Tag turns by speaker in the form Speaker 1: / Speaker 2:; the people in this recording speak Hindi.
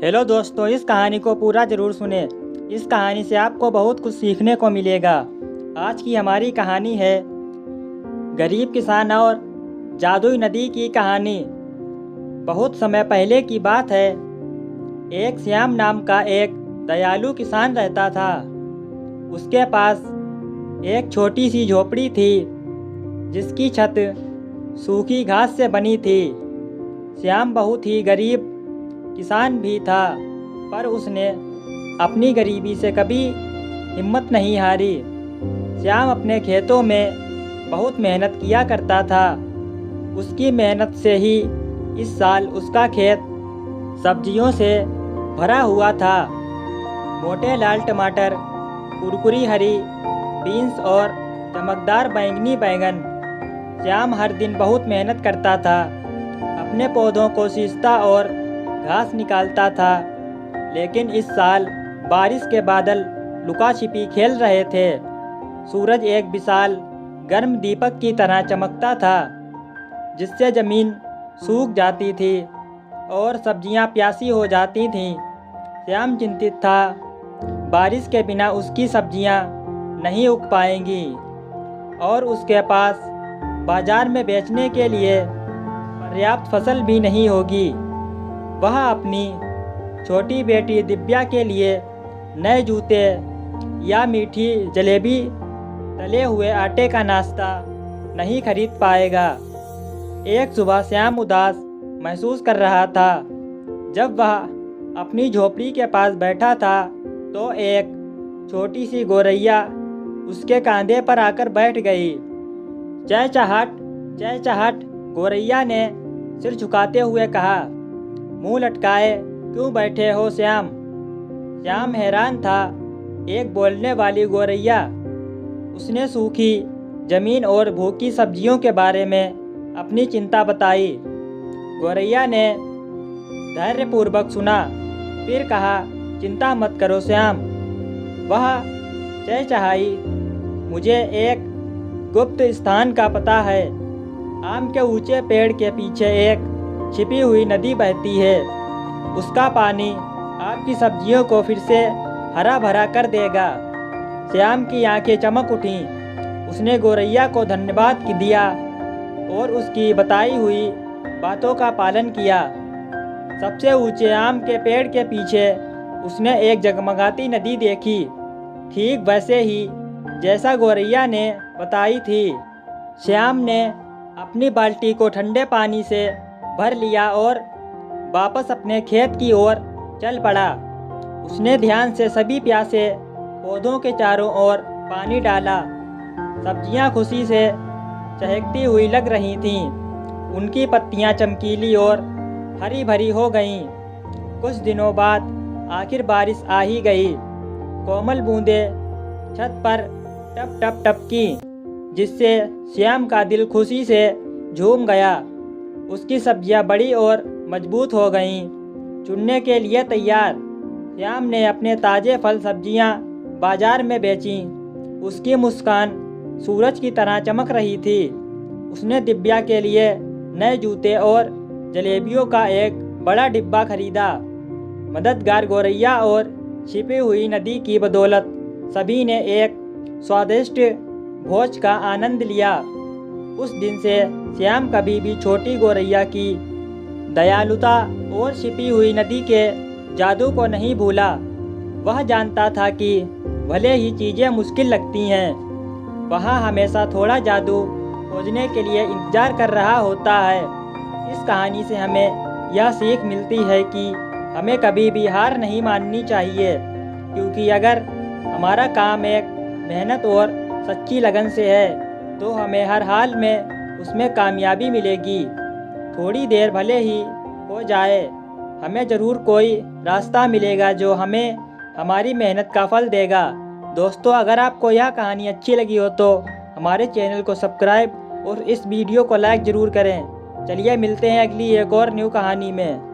Speaker 1: हेलो दोस्तों, इस कहानी को पूरा ज़रूर सुने। इस कहानी से आपको बहुत कुछ सीखने को मिलेगा। आज की हमारी कहानी है गरीब किसान और जादुई नदी की कहानी। बहुत समय पहले की बात है। एक श्याम नाम का एक दयालु किसान रहता था। उसके पास एक छोटी सी झोपड़ी थी जिसकी छत सूखी घास से बनी थी। श्याम बहुत ही गरीब किसान भी था, पर उसने अपनी गरीबी से कभी हिम्मत नहीं हारी। श्याम अपने खेतों में बहुत मेहनत किया करता था। उसकी मेहनत से ही इस साल उसका खेत सब्जियों से भरा हुआ था। मोटे लाल टमाटर, कुरकुरी हरी बीन्स और चमकदार बैंगनी बैंगन। श्याम हर दिन बहुत मेहनत करता था। अपने पौधों को सींचता और घास निकालता था। लेकिन इस साल बारिश के बादल लुका छिपी खेल रहे थे। सूरज एक विशाल गर्म दीपक की तरह चमकता था, जिससे ज़मीन सूख जाती थी और सब्जियां प्यासी हो जाती थीं। श्याम चिंतित था, बारिश के बिना उसकी सब्जियां नहीं उग पाएंगी और उसके पास बाजार में बेचने के लिए पर्याप्त फसल भी नहीं होगी। वह अपनी छोटी बेटी दिव्या के लिए नए जूते या मीठी जलेबी, तले हुए आटे का नाश्ता नहीं खरीद पाएगा। एक सुबह श्याम उदास महसूस कर रहा था। जब वह अपनी झोपड़ी के पास बैठा था तो एक छोटी सी गोरैया उसके कंधे पर आकर बैठ गई। चहचहाट चहचहाट, गोरैया ने सिर झुकाते हुए कहा। मुंह लटकाए क्यों बैठे हो श्याम? श्याम हैरान था। एक बोलने वाली गोरैया। उसने सूखी जमीन और भूखी सब्जियों के बारे में अपनी चिंता बताई। गोरैया ने धैर्यपूर्वक सुना, फिर कहा, चिंता मत करो श्याम। वह चहचहाई, मुझे एक गुप्त स्थान का पता है। आम के ऊंचे पेड़ के पीछे एक छिपी हुई नदी बहती है। उसका पानी आपकी सब्जियों को फिर से हरा भरा कर देगा। श्याम की आंखें चमक उठीं। उसने गोरैया को धन्यवाद दिया और उसकी बताई हुई बातों का पालन किया। सबसे ऊंचे आम के पेड़ के पीछे उसने एक जगमगाती नदी देखी, ठीक वैसे ही जैसा गोरैया ने बताई थी। श्याम ने अपनी बाल्टी को ठंडे पानी से भर लिया और वापस अपने खेत की ओर चल पड़ा। उसने ध्यान से सभी प्यासे पौधों के चारों ओर पानी डाला। सब्जियां खुशी से चहकती हुई लग रही थीं। उनकी पत्तियां चमकीली और हरी भरी हो गईं। कुछ दिनों बाद आखिर बारिश आ ही गई। कोमल बूंदें छत पर टप टप टपकी, जिससे श्याम का दिल खुशी से झूम गया। उसकी सब्जियां बड़ी और मजबूत हो गईं, चुनने के लिए तैयार। श्याम ने अपने ताजे फल सब्जियां बाजार में बेचीं। उसकी मुस्कान सूरज की तरह चमक रही थी। उसने दिव्या के लिए नए जूते और जलेबियों का एक बड़ा डिब्बा खरीदा। मददगार गोरैया और छिपी हुई नदी की बदौलत सभी ने एक स्वादिष्ट भोज का आनंद लिया। उस दिन से श्याम कभी भी छोटी गोरैया की दयालुता और छिपी हुई नदी के जादू को नहीं भूला। वह जानता था कि भले ही चीज़ें मुश्किल लगती हैं, वहाँ हमेशा थोड़ा जादू खोजने के लिए इंतजार कर रहा होता है। इस कहानी से हमें यह सीख मिलती है कि हमें कभी भी हार नहीं माननी चाहिए, क्योंकि अगर हमारा काम एक मेहनत और सच्ची लगन से है तो हमें हर हाल में उसमें कामयाबी मिलेगी। थोड़ी देर भले ही हो जाए, हमें ज़रूर कोई रास्ता मिलेगा जो हमें हमारी मेहनत का फल देगा। दोस्तों, अगर आपको यह कहानी अच्छी लगी हो तो हमारे चैनल को सब्सक्राइब और इस वीडियो को लाइक ज़रूर करें। चलिए मिलते हैं अगली एक और न्यू कहानी में।